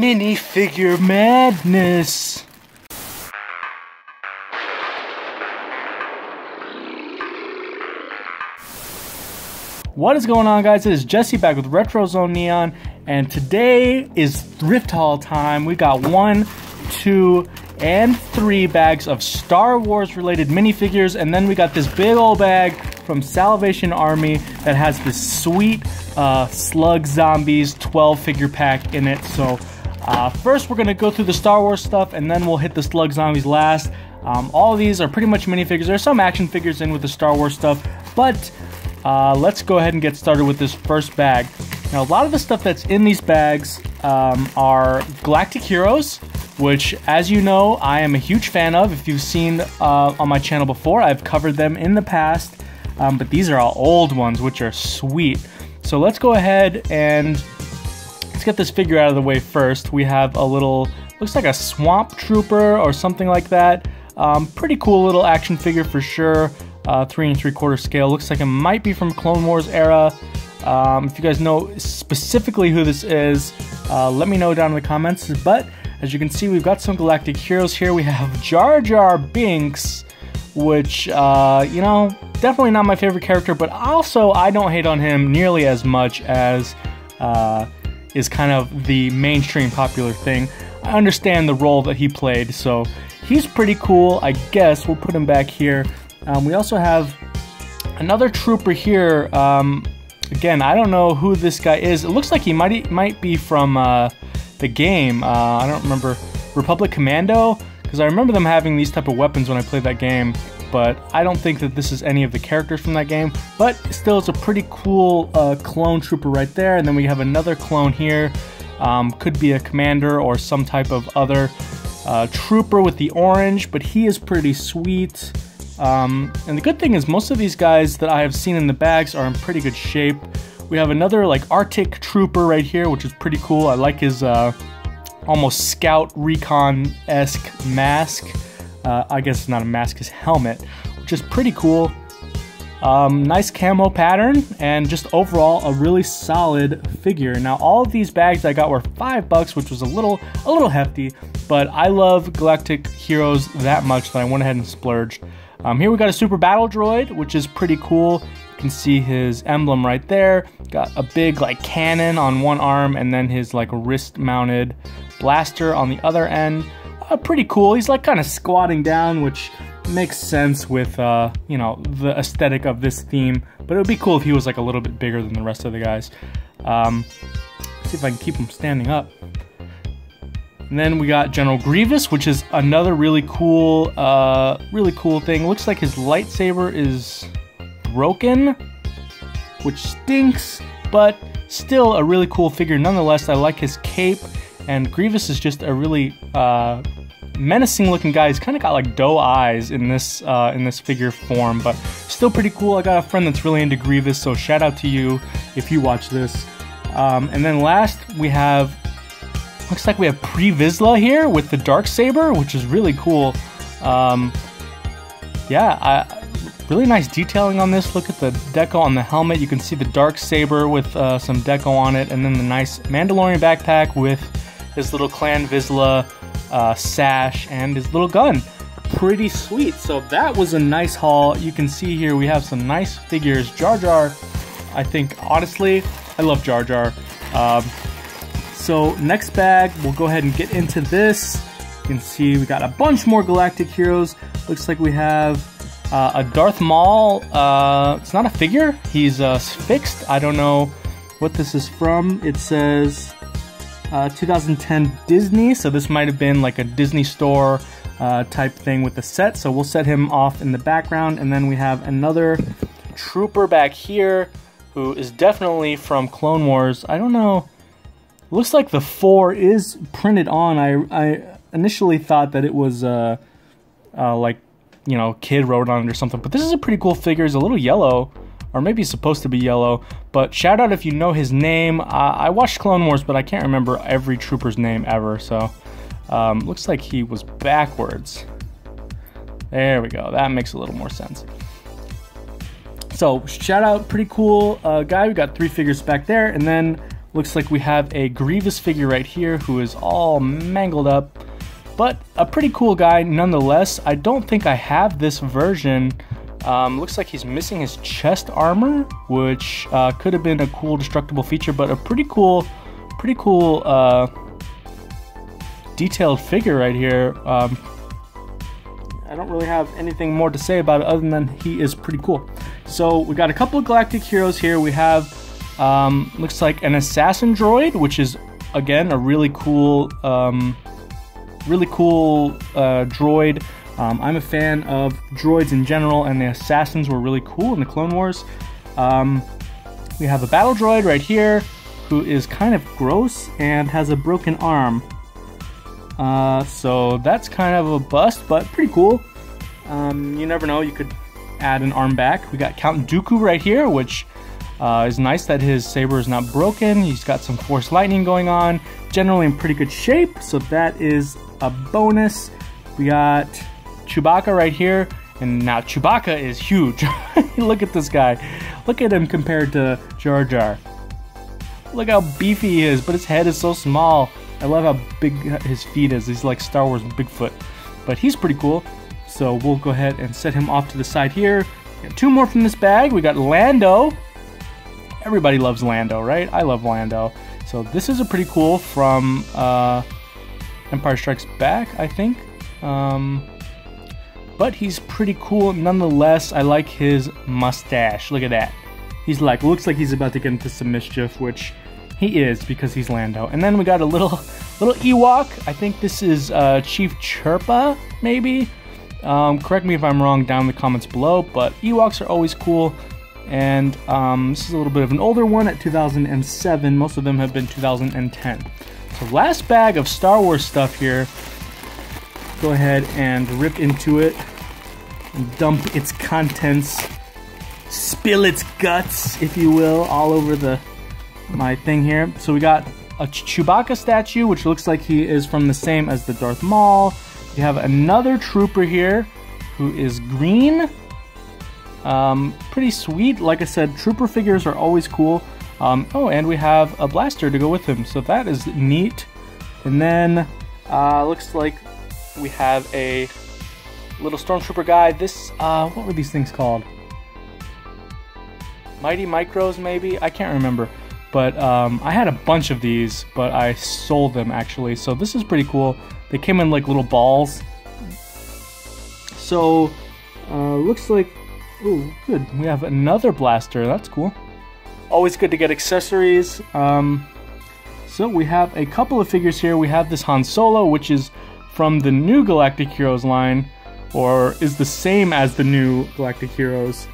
Minifigure madness. What is going on, guys? It is Jesse back with Retro Zone Neon, and today is thrift haul time. We got 1, 2, and 3 bags of Star Wars related minifigures, and then we got this big old bag from Salvation Army that has this sweet S.L.U.G Zombies 12 figure pack in it. So first we're gonna go through the Star Wars stuff, and then we'll hit the S.L.U.G Zombies last. All of these are pretty much minifigures. There's some action figures in with the Star Wars stuff, but let's go ahead and get started with this first bag. Now, a lot of the stuff that's in these bags are Galactic Heroes, which, as you know, I am a huge fan of. If you've seen on my channel before, I've covered them in the past, but these are all old ones, which are sweet. So let's go ahead and let's get this figure out of the way first. We have a little, looks like a Swamp Trooper or something like that. Pretty cool little action figure for sure. 3 3/4 scale. Looks like it might be from Clone Wars era. If you guys know specifically who this is, let me know down in the comments. But as you can see, we've got some Galactic Heroes here. We have Jar Jar Binks, which, you know, definitely not my favorite character, but also I don't hate on him nearly as much as is kind of the mainstream popular thing. I understand the role that he played, so he's pretty cool. I guess we'll put him back here. We also have another trooper here. Again, I don't know who this guy is. It looks like he might be from the game. I don't remember, Republic Commando, because I remember them having these type of weapons when I played that game. But I don't think that this is any of the characters from that game. But still, it's a pretty cool clone trooper right there. And then we have another clone here. Could be a commander or some type of other trooper with the orange, but he is pretty sweet. And the good thing is most of these guys that I have seen in the bags are in pretty good shape. We have another like Arctic trooper right here, which is pretty cool. I like his almost scout recon-esque mask. I guess it's not a mask, his helmet, which is pretty cool. Nice camo pattern, and just overall a really solid figure. Now, all of these bags I got were $5, which was a little hefty, but I love Galactic Heroes that much that I went ahead and splurged. Here we got a Super Battle Droid, which is pretty cool. You can see his emblem right there. Got a big like cannon on one arm, and then his like wrist-mounted blaster on the other end. Pretty cool. He's like kind of squatting down, which makes sense with you know, the aesthetic of this theme. But it would be cool if he was like a little bit bigger than the rest of the guys. Let's see if I can keep him standing up. And then we got General Grievous, which is another really cool thing. Looks like his lightsaber is broken, which stinks, but still a really cool figure nonetheless. I like his cape, and Grievous is just a really menacing looking guy. He's kind of got like doe eyes in this figure form, but still pretty cool. I got a friend that's really into Grievous, so shout out to you if you watch this. And then last we have, looks like we have Pre Vizsla here with the Darksaber, which is really cool. Yeah, really nice detailing on this. Look at the deco on the helmet. You can see the Darksaber with some deco on it, and then the nice Mandalorian backpack with his little Clan Vizsla sash and his little gun. Pretty sweet. So that was a nice haul. You can see here we have some nice figures. Jar Jar, I think, honestly, I love Jar Jar. So next bag, we'll go ahead and get into this. You can see we got a bunch more Galactic Heroes. Looks like we have a Darth Maul. It's not a figure. He's fixed. I don't know what this is from. It says 2010 Disney. So this might have been like a Disney store type thing with the set. So we'll set him off in the background. And then we have another trooper back here who is definitely from Clone Wars. I don't know. Looks like the 4 is printed on. I initially thought that it was like, you know, kid wrote on it or something, but this is a pretty cool figure. He's a little yellow, or maybe he's supposed to be yellow, but shout out if you know his name. I watched Clone Wars, but I can't remember every trooper's name ever, so looks like he was backwards. There we go. That makes a little more sense. So shout out, pretty cool guy. We got 3 figures back there, and then Looks like we have a Grievous figure right here who is all mangled up, but a pretty cool guy nonetheless. I don't think I have this version. Looks like he's missing his chest armor, which could have been a cool destructible feature, but a pretty cool detailed figure right here. I don't really have anything more to say about it other than he is pretty cool. So we got a couple of Galactic Heroes here. We have looks like an assassin droid, which is again a really cool droid. I'm a fan of droids in general, and the assassins were really cool in the Clone Wars. We have a battle droid right here who is kind of gross and has a broken arm. So that's kind of a bust, but pretty cool. You never know, you could add an arm back. We got Count Dooku right here, which is nice that his saber is not broken. He's got some Force Lightning going on. Generally in pretty good shape, so that is a bonus. We got Chewbacca right here, and now Chewbacca is huge. Look at this guy. Look at him compared to Jar Jar. Look how beefy he is, but his head is so small. I love how big his feet is. He's like Star Wars Bigfoot. But he's pretty cool. So we'll go ahead and set him off to the side here. Got two more from this bag. We got Lando. Everybody loves Lando, right? I love Lando. So this is a pretty cool from Empire Strikes Back, I think. But he's pretty cool nonetheless. I like his mustache. Look at that. He's like, looks like he's about to get into some mischief, which he is because he's Lando. And then we got a little Ewok. I think this is Chief Chirpa, maybe. Correct me if I'm wrong down in the comments below, but Ewoks are always cool. And this is a little bit of an older one at 2007. Most of them have been 2010. So last bag of Star Wars stuff here. Go ahead and rip into it and dump its contents, spill its guts, if you will, all over my thing here. So we got a Chewbacca statue, which looks like he is from the same as the Darth Maul. You have another trooper here who is green. Pretty sweet. Like I said, trooper figures are always cool. Oh, and we have a blaster to go with him, so that is neat. And then looks like we have a little stormtrooper guy. This what were these things called? Mighty Micros, maybe? I can't remember. But I had a bunch of these, but I sold them actually. So this is pretty cool. They came in like little balls. So looks like, ooh, good. We have another blaster. That's cool. Always good to get accessories. So we have a couple of figures here. We have this Han Solo, which is from the new Galactic Heroes line, or is the same as the new Galactic Heroes.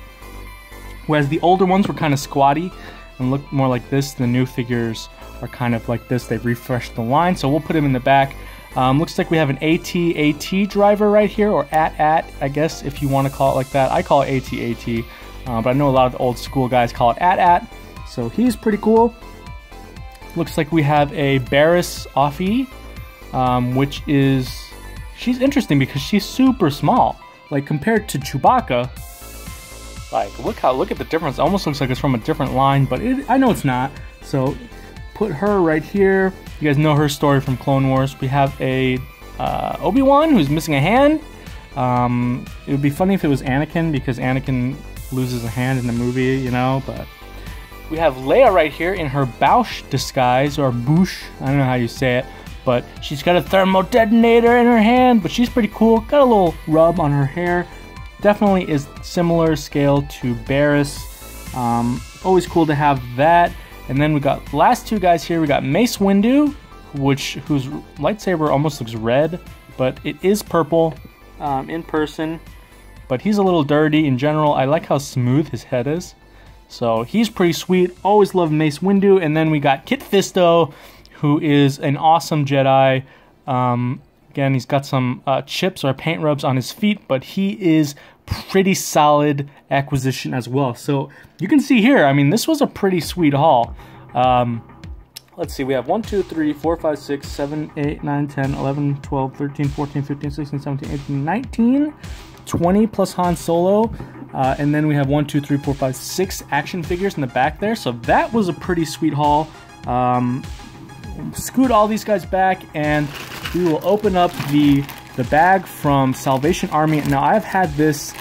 Whereas the older ones were kind of squatty and look more like this. The new figures are kind of like this. They've refreshed the line, so we'll put him in the back. Looks like we have an AT-AT driver right here, or AT-AT, I guess, if you want to call it like that. I call it AT-AT, but I know a lot of the old school guys call it AT-AT, so he's pretty cool. Looks like we have a Barriss Offee, which is, she's interesting because she's super small. Like, compared to Chewbacca, like, look at the difference. It almost looks like it's from a different line, but I know it's not. So put her right here. You guys know her story from Clone Wars. We have a Obi-Wan who's missing a hand. It would be funny if it was Anakin, because Anakin loses a hand in the movie, you know, but we have Leia right here in her Boushh disguise, or Boushh, I don't know how you say it, but she's got a thermal detonator in her hand, but she's pretty cool. Got a little rub on her hair. Definitely is similar scale to Barriss. Always cool to have that. And then we got the last two guys here. We got Mace Windu, whose lightsaber almost looks red, but it is purple in person. But he's a little dirty in general. I like how smooth his head is. So he's pretty sweet. Always love Mace Windu. And then we got Kit Fisto, who is an awesome Jedi. Again, he's got some chips or paint rubs on his feet, but he is pretty solid acquisition as well. So you can see here, I mean, this was a pretty sweet haul. Let's see, we have 1, 2, 3, 4, 5, 6, 7, 8, 9, 10, 11, 12, 13, 14, 15, 16, 17, 18, 19, 20 plus Han Solo. And then we have 1, 2, 3, 4, 5, 6 action figures in the back there. So that was a pretty sweet haul. Scoot all these guys back, and we will open up the bag from Salvation Army. Now, I've had this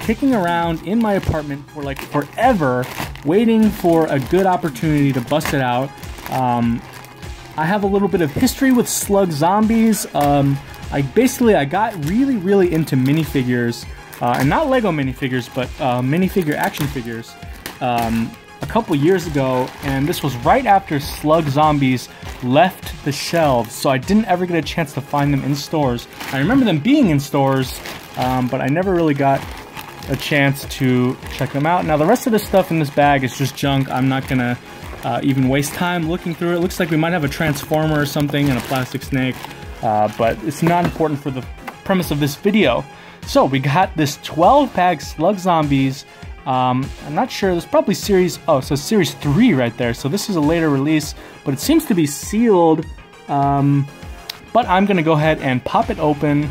kicking around in my apartment for like forever, waiting for a good opportunity to bust it out. I have a little bit of history with S.L.U.G Zombies. I got really into minifigures, and not Lego minifigures, but minifigure action figures a couple years ago, and this was right after S.L.U.G Zombies left the shelves, so I didn't ever get a chance to find them in stores. I remember them being in stores, but I never really got a chance to check them out. Now, the rest of this stuff in this bag is just junk. I'm not gonna even waste time looking through it. It looks like we might have a Transformer or something and a plastic snake, but it's not important for the premise of this video. So we got this 12-pack S.L.U.G Zombies. I'm not sure, there's probably series, oh, so series 3 right there, so this is a later release, but it seems to be sealed, but I'm gonna go ahead and pop it open.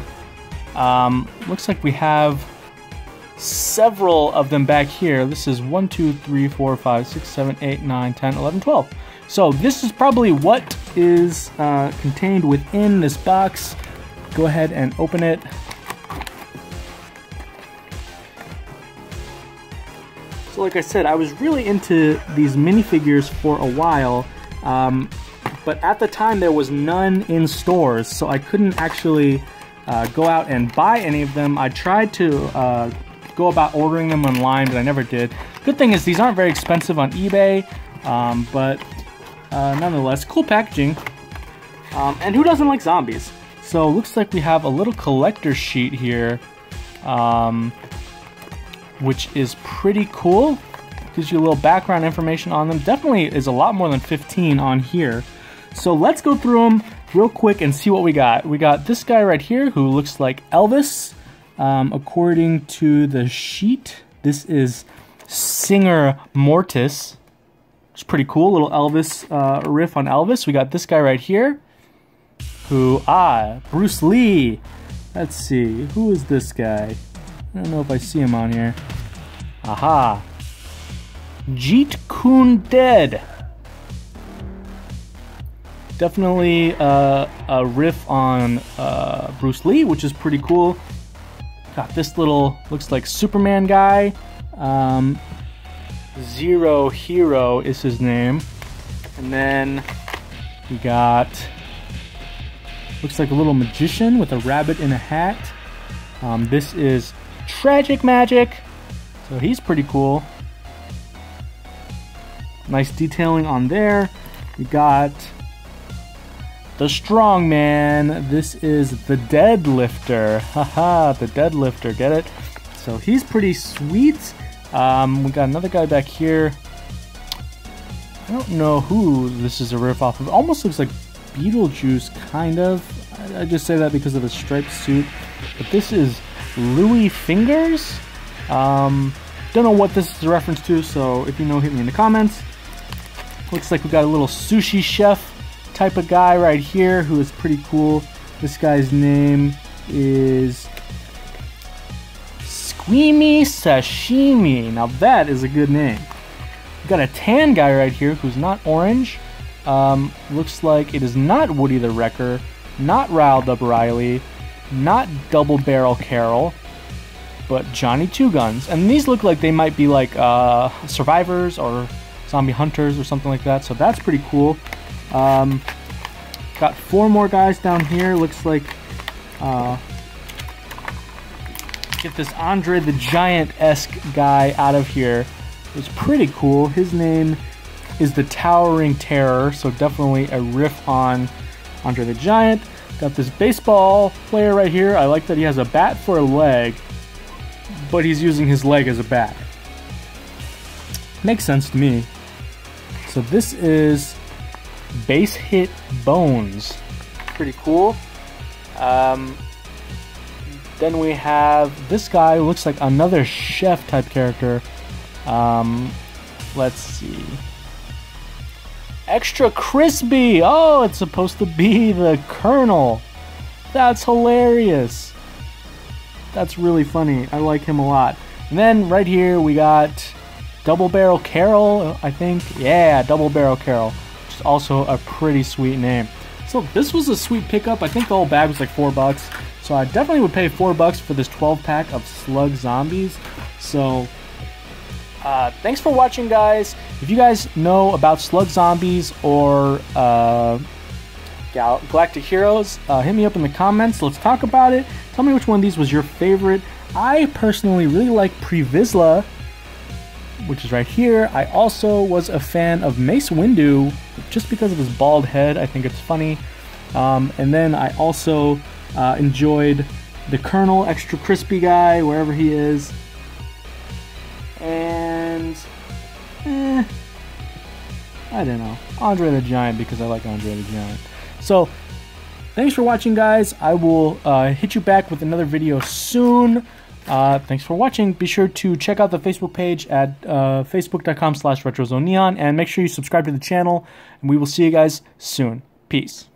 Looks like we have several of them back here. This is 1, 2, 3, 4, 5, 6, 7, 8, 9, 10, 11, 12. So this is probably what is contained within this box. Go ahead and open it. So like I said, I was really into these minifigures for a while, but at the time there was none in stores, so I couldn't actually go out and buy any of them. I tried to go about ordering them online, but I never did. Good thing is these aren't very expensive on eBay, but nonetheless, cool packaging. And who doesn't like zombies? So looks like we have a little collector sheet here, which is pretty cool. Gives you a little background information on them. Definitely is a lot more than 15 on here. So let's go through them real quick and see what we got. We got this guy right here who looks like Elvis. According to the sheet, this is Singer Mortis. It's pretty cool, little Elvis riff on Elvis. We got this guy right here who, Bruce Lee. Let's see, who is this guy? I don't know if I see him on here. Aha. Jeet Kune Dead. Definitely a riff on Bruce Lee, which is pretty cool. Got this little, looks like Superman guy. Zero Hero is his name. And then we got, looks like a little magician with a rabbit in a hat. This is Tragic Magic, so he's pretty cool. Nice detailing on there. We got the Strongman. This is the Deadlifter. Haha, the Deadlifter, get it? So he's pretty sweet. We got another guy back here. I don't know who this is a riff off of. It almost looks like Beetlejuice, kind of. I just say that because of the striped suit. But this is Louis Fingers. Don't know what this is a reference to, so if you know, hit me in the comments. Looks like we got a little sushi chef type of guy right here who is pretty cool. This guy's name is Squeamy Sashimi. Now that is a good name. We got a tan guy right here who's not orange. Looks like it is not Woody the Wrecker, not Riled Up Riley, not Double Barrel Carol, but Johnny Two Guns. And these look like they might be like survivors or zombie hunters or something like that, so that's pretty cool. Got 4 more guys down here. Looks like get this Andre the Giant-esque guy out of here. It's pretty cool. His name is the Towering Terror, so definitely a riff on Andre the Giant. Got this baseball player right here. I like that he has a bat for a leg, but he's using his leg as a bat. Makes sense to me. So this is Base Hit Bones. Pretty cool. Then we have this guy who looks like another chef type character. Let's see. Extra Crispy! Oh, it's supposed to be the Colonel. That's hilarious. That's really funny. I like him a lot. And then right here we got Double Barrel Carol, I think. Yeah, Double Barrel Carol. Just is also a pretty sweet name. So this was a sweet pickup. I think the whole bag was like $4. So I definitely would pay $4 for this 12-pack of S.L.U.G Zombies. So thanks for watching, guys. If you guys know about S.L.U.G Zombies or Galactic Heroes, hit me up in the comments. Let's talk about it. Tell me which one of these was your favorite. I personally really like Previsla, which is right here. I also was a fan of Mace Windu just because of his bald head. I think it's funny. And then I also enjoyed the Colonel, extra crispy guy, wherever he is. And I don't know, Andre the Giant, because I like Andre the Giant. So thanks for watching, guys. I will hit you back with another video soon. Thanks for watching. Be sure to check out the Facebook page at facebook.com/RetroZoneNeon, and make sure you subscribe to the channel, and we will see you guys soon. Peace.